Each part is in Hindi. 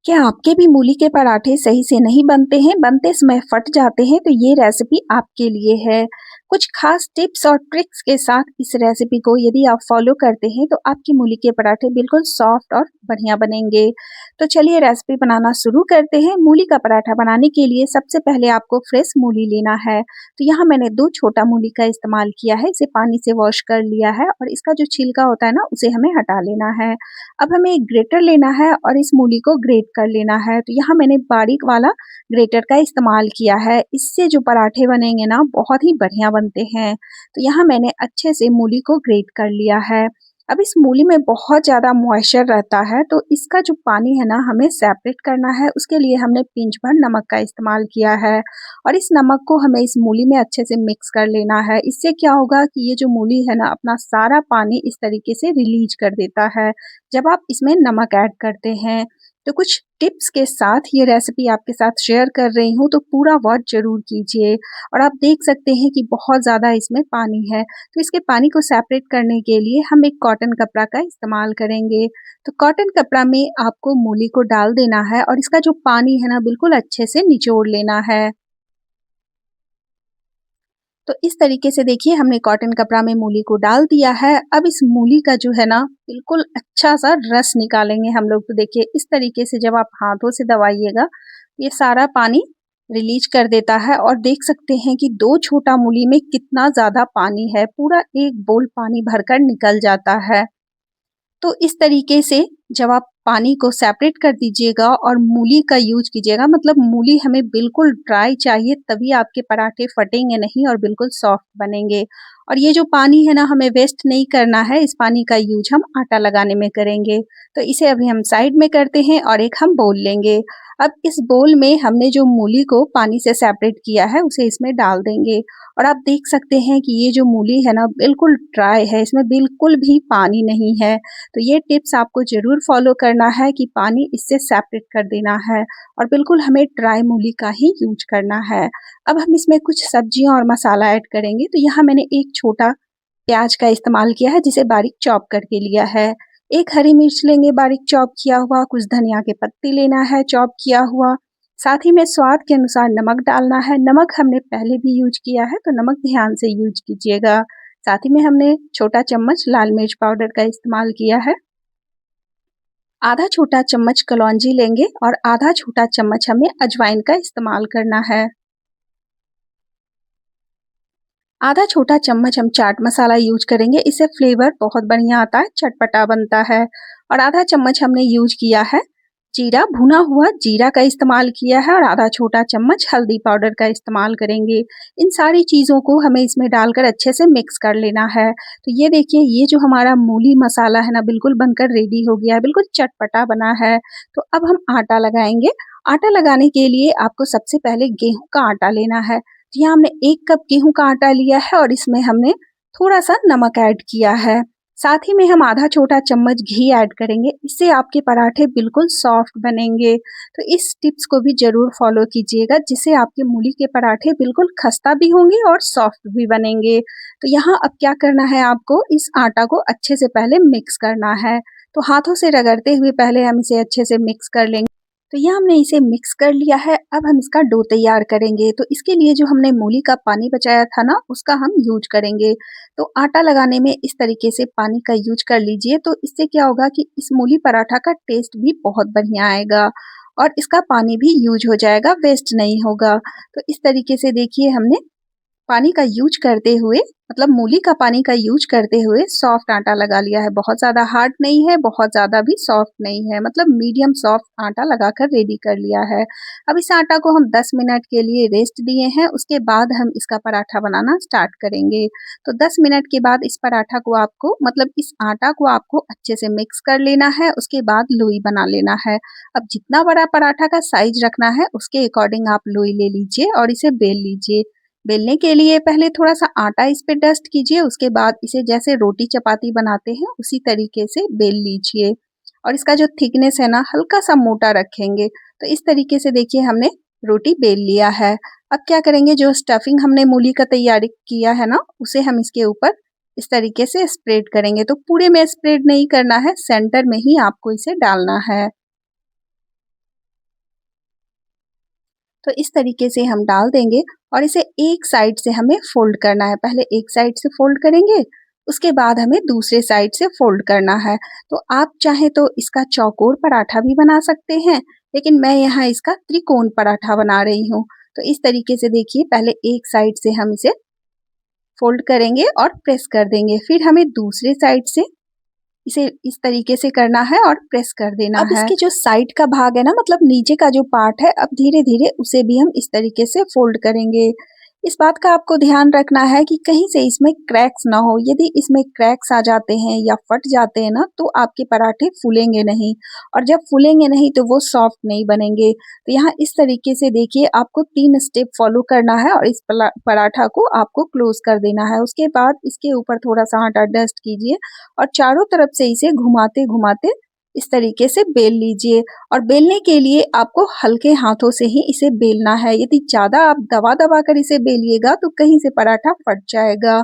क्या आपके भी मूली के पराठे सही से नहीं बनते हैं, बनते समय फट जाते हैं? तो ये रेसिपी आपके लिए है। कुछ खास टिप्स और ट्रिक्स के साथ इस रेसिपी को यदि आप फॉलो करते हैं तो आपकी मूली के पराठे बिल्कुल सॉफ्ट और बढ़िया बनेंगे। तो चलिए रेसिपी बनाना शुरू करते हैं। मूली का पराठा बनाने के लिए सबसे पहले आपको फ्रेश मूली लेना है। तो यहाँ मैंने 2 छोटा मूली का इस्तेमाल किया है, इसे पानी से वॉश कर लिया है और इसका जो छिलका होता है ना उसे हमें हटा लेना है। अब हमें एक ग्रेटर लेना है और इस मूली को ग्रेट कर लेना है। तो यहाँ मैंने बारीक वाला ग्रेटर का इस्तेमाल किया है। इससे जो पराठे बनेंगे ना बहुत ही बढ़िया बनते हैं। तो यहाँ मैंने अच्छे से मूली को ग्रेट कर लिया है। अब इस मूली में बहुत ज़्यादा मॉइस्चर रहता है तो इसका जो पानी है ना हमें सेपरेट करना है। उसके लिए हमने पिंच भर नमक का इस्तेमाल किया है और इस नमक को हमें इस मूली में अच्छे से मिक्स कर लेना है। इससे क्या होगा कि ये जो मूली है ना अपना सारा पानी इस तरीके से रिलीज कर देता है जब आप इसमें नमक ऐड करते हैं। तो कुछ टिप्स के साथ ये रेसिपी आपके साथ शेयर कर रही हूँ तो पूरा वॉच ज़रूर कीजिए। और आप देख सकते हैं कि बहुत ज़्यादा इसमें पानी है, तो इसके पानी को सेपरेट करने के लिए हम एक कॉटन कपड़ा का इस्तेमाल करेंगे। तो कॉटन कपड़ा में आपको मूली को डाल देना है और इसका जो पानी है ना बिल्कुल अच्छे से निचोड़ लेना है। तो इस तरीके से देखिए हमने कॉटन कपड़ा में मूली को डाल दिया है। अब इस मूली का जो है ना बिल्कुल अच्छा-सा रस निकालेंगे हम लोग। तो देखिए इस तरीके से जब आप हाथों से दबाइएगा, ये सारा पानी रिलीज़ कर देता है और देख सकते हैं कि 2 छोटा मूली में कितना ज़्यादा पानी है, पूरा 1 बोल पानी भरकर निकल जाता है। तो इस तरीके से जब आप पानी को सेपरेट कर दीजिएगा और मूली का यूज़ कीजिएगा, मतलब मूली हमें बिल्कुल ड्राई चाहिए तभी आपके पराठे फटेंगे नहीं और बिल्कुल सॉफ्ट बनेंगे। और ये जो पानी है ना हमें वेस्ट नहीं करना है, इस पानी का यूज़ हम आटा लगाने में करेंगे। तो इसे अभी हम साइड में करते हैं और एक हम बोल लेंगे। अब इस बोल में हमने जो मूली को पानी से सेपरेट किया है उसे इसमें डाल देंगे। और आप देख सकते हैं कि ये जो मूली है ना बिल्कुल ड्राई है, इसमें बिल्कुल भी पानी नहीं है। तो ये टिप्स आपको ज़रूर फ़ॉलो करना है कि पानी इससे सेपरेट कर देना है और बिल्कुल हमें ड्राई मूली का ही यूज़ करना है। अब हम इसमें कुछ सब्जियाँ और मसाला ऐड करेंगे, तो यहाँ मैंने एक छोटा प्याज का इस्तेमाल किया है जिसे बारीक चॉप करके लिया है। एक हरी मिर्च लेंगे बारीक चॉप किया हुआ, कुछ धनिया के पत्ते लेना है चॉप किया हुआ। साथ ही में स्वाद के अनुसार नमक डालना है। नमक हमने पहले भी यूज़ किया है तो नमक ध्यान से यूज़ कीजिएगा। साथ ही में हमने छोटा चम्मच लाल मिर्च पाउडर का इस्तेमाल किया है। आधा छोटा चम्मच कलौंजी लेंगे और आधा छोटा चम्मच हमें अजवाइन का इस्तेमाल करना है। आधा छोटा चम्मच हम चाट मसाला यूज़ करेंगे, इससे फ्लेवर बहुत बढ़िया आता है, चटपटा बनता है। और आधा चम्मच हमने यूज़ किया है जीरा, भुना हुआ जीरा का इस्तेमाल किया है और आधा छोटा चम्मच हल्दी पाउडर का इस्तेमाल करेंगे। इन सारी चीज़ों को हमें इसमें डालकर अच्छे से मिक्स कर लेना है। तो ये देखिए ये जो हमारा मूली मसाला है ना बिल्कुल बनकर रेडी हो गया है, बिल्कुल चटपटा बना है। तो अब हम आटा लगाएँगे। आटा लगाने के लिए आपको सबसे पहले गेहूँ का आटा लेना है। तो यहाँ हमने 1 कप गेहूँ का आटा लिया है और इसमें हमने थोड़ा-सा नमक ऐड किया है। साथ ही में हम आधा छोटा चम्मच घी ऐड करेंगे, इससे आपके पराठे बिल्कुल सॉफ्ट बनेंगे। तो इस टिप्स को भी ज़रूर फ़ॉलो कीजिएगा जिससे आपके मूली के पराठे बिल्कुल खस्ता भी होंगे और सॉफ्ट भी बनेंगे। तो यहाँ अब क्या करना है आपको इस आटा को अच्छे से पहले मिक्स करना है। तो हाथों से रगड़ते हुए पहले हम इसे अच्छे से मिक्स कर लेंगे। तो यहाँ हमने इसे मिक्स कर लिया है, अब हम इसका डो तैयार करेंगे। तो इसके लिए जो हमने मूली का पानी बचाया था ना, उसका हम यूज़ करेंगे। तो आटा लगाने में इस तरीके से पानी का यूज़ कर लीजिए, तो इससे क्या होगा कि इस मूली पराठा का टेस्ट भी बहुत बढ़िया आएगा और इसका पानी भी यूज़ हो जाएगा, वेस्ट नहीं होगा। तो इस तरीके से देखिए हमने पानी का यूज़ करते हुए मतलब मूली का पानी का यूज़ करते हुए सॉफ्ट आटा लगा लिया है। बहुत ज़्यादा हार्ड नहीं है, बहुत ज़्यादा भी सॉफ्ट नहीं है, मतलब मीडियम सॉफ्ट आटा लगाकर रेडी कर लिया है। अब इस आटा को हम 10 मिनट के लिए रेस्ट दिए हैं, उसके बाद हम इसका पराठा बनाना स्टार्ट करेंगे। तो 10 मिनट के बाद इस पराठा को आपको मतलब इस आटा को आपको अच्छे से मिक्स कर लेना है, उसके बाद लोई बना लेना है। अब जितना बड़ा पराठा का साइज़ रखना है, उसके अकॉर्डिंग आप लोई ले लीजिए और इसे बेल लीजिए। बेलने के लिए पहले थोड़ा-सा आटा इस पे डस्ट कीजिए, उसके बाद इसे जैसे रोटी-चपाती बनाते हैं, उसी तरीके से बेल लीजिए। और इसका जो थिकनेस है ना, हल्का-सा मोटा रखेंगे। तो इस तरीके से देखिए हमने रोटी बेल लिया है। अब क्या करेंगे, जो स्टफिंग हमने मूली का तैयारी किया है ना, उसे हम इसके ऊपर इस तरीके से स्प्रेड करेंगे। तो पूरे में स्प्रेड नहीं करना है, सेंटर में ही आपको इसे डालना है। तो इस तरीके से हम डाल देंगे और इसे एक साइड से हमें फ़ोल्ड करना है। पहले एक साइड से फ़ोल्ड करेंगे, उसके बाद हमें दूसरे साइड से फ़ोल्ड करना है। तो आप चाहें तो इसका चौकोर पराठा भी बना सकते हैं, लेकिन मैं यहाँ इसका त्रिकोण पराठा बना रही हूँ। तो इस तरीके से देखिए पहले एक साइड से हम इसे फ़ोल्ड करेंगे और प्रेस कर देंगे। फिर हमें दूसरे साइड से इसे इस तरीके से करना है और प्रेस कर देना है। अब इसकी जो साइड का भाग है ना, मतलब नीचे का जो पार्ट है, अब धीरे-धीरे उसे भी हम इस तरीके से फ़ोल्ड करेंगे। इस बात का आपको ध्यान रखना है कि कहीं से इसमें क्रैक्स ना हो। यदि इसमें क्रैक्स आ जाते हैं या फट जाते हैं ना, तो आपके पराठे फूलेंगे नहीं और जब फूलेंगे नहीं तो वो सॉफ्ट नहीं बनेंगे। तो यहाँ इस तरीके से देखिए आपको 3 स्टेप फ़ॉलो करना है और इस पराठा को आपको क्लोज़ कर देना है। उसके बाद इसके ऊपर थोड़ा-सा आटा डस्ट कीजिए और चारों तरफ से इसे घुमाते-घुमाते इस तरीके से बेल लीजिए और बेलने के लिए आपको हल्के हाथों से ही इसे बेलना है। यदि ज़्यादा आप दबा-दबा कर इसे बेलिएगा तो कहीं से पराठा फट जाएगा।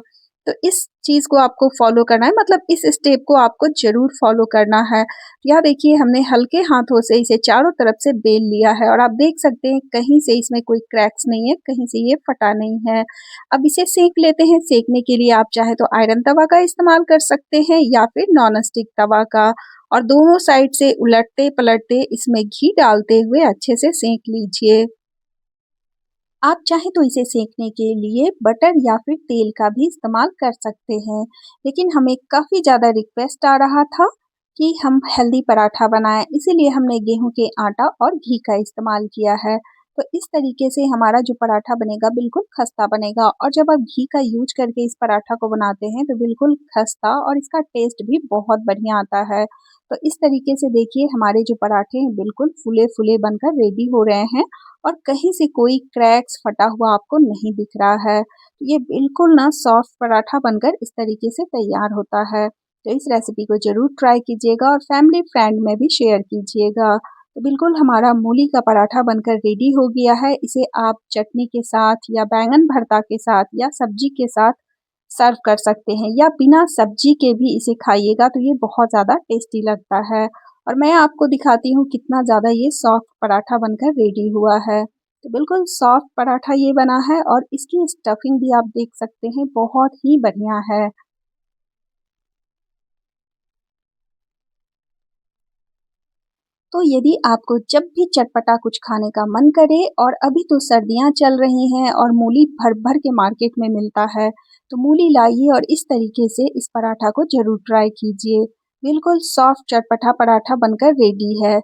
तो इस चीज़ को आपको फ़ॉलो करना है, मतलब इस स्टेप को आपको ज़रूर फ़ॉलो करना है। यहाँ देखिए हमने हल्के हाथों से इसे चारों तरफ से बेल लिया है और आप देख सकते हैं कहीं से इसमें कोई क्रैक्स नहीं है, कहीं से ये फटा नहीं है। अब इसे सेंक लेते हैं। सेंकने के लिए आप चाहे तो आयरन तवा का इस्तेमाल कर सकते हैं या फिर नॉन स्टिक तवा का, और दोनों साइड से उलटते-पलटते इसमें घी डालते हुए अच्छे से सेंक लीजिए। आप चाहें तो इसे सेंकने के लिए बटर या फिर तेल का भी इस्तेमाल कर सकते हैं, लेकिन हमें काफ़ी ज़्यादा रिक्वेस्ट आ रहा था कि हम हेल्दी पराठा बनाएं, इसीलिए हमने गेहूं के आटा और घी का इस्तेमाल किया है। तो इस तरीके से हमारा जो पराठा बनेगा बिल्कुल खस्ता बनेगा, और जब आप घी का यूज करके इस पराठा को बनाते हैं तो बिल्कुल खस्ता और इसका टेस्ट भी बहुत बढ़िया आता है। तो इस तरीके से देखिए हमारे जो पराठे हैं बिल्कुल फूले-फूले बनकर रेडी हो रहे हैं और कहीं से कोई क्रैक्स फटा हुआ आपको नहीं दिख रहा है। ये बिल्कुल ना सॉफ्ट पराठा बनकर इस तरीके से तैयार होता है। तो इस रेसिपी को ज़रूर ट्राई कीजिएगा और फैमिली फ्रेंड में भी शेयर कीजिएगा। तो बिल्कुल हमारा मूली का पराठा बनकर रेडी हो गया है। इसे आप चटनी के साथ या बैंगन भरता के साथ या सब्जी के साथ सर्व कर सकते हैं, या बिना सब्जी के भी इसे खाइएगा तो ये बहुत ज़्यादा टेस्टी लगता है। और मैं आपको दिखाती हूँ कितना ज़्यादा ये सॉफ्ट पराठा बनकर रेडी हुआ है। तो बिल्कुल सॉफ्ट पराठा ये बना है और इसकी स्टफिंग भी आप देख सकते हैं बहुत ही बढ़िया है। तो यदि आपको जब भी चटपटा कुछ खाने का मन करे, और अभी तो सर्दियाँ चल रही हैं और मूली भर-भर के मार्केट में मिलता है, तो मूली लाइए और इस तरीके से इस पराठा को ज़रूर ट्राई कीजिए। बिल्कुल सॉफ्ट चटपटा पराठा बनकर रेडी है।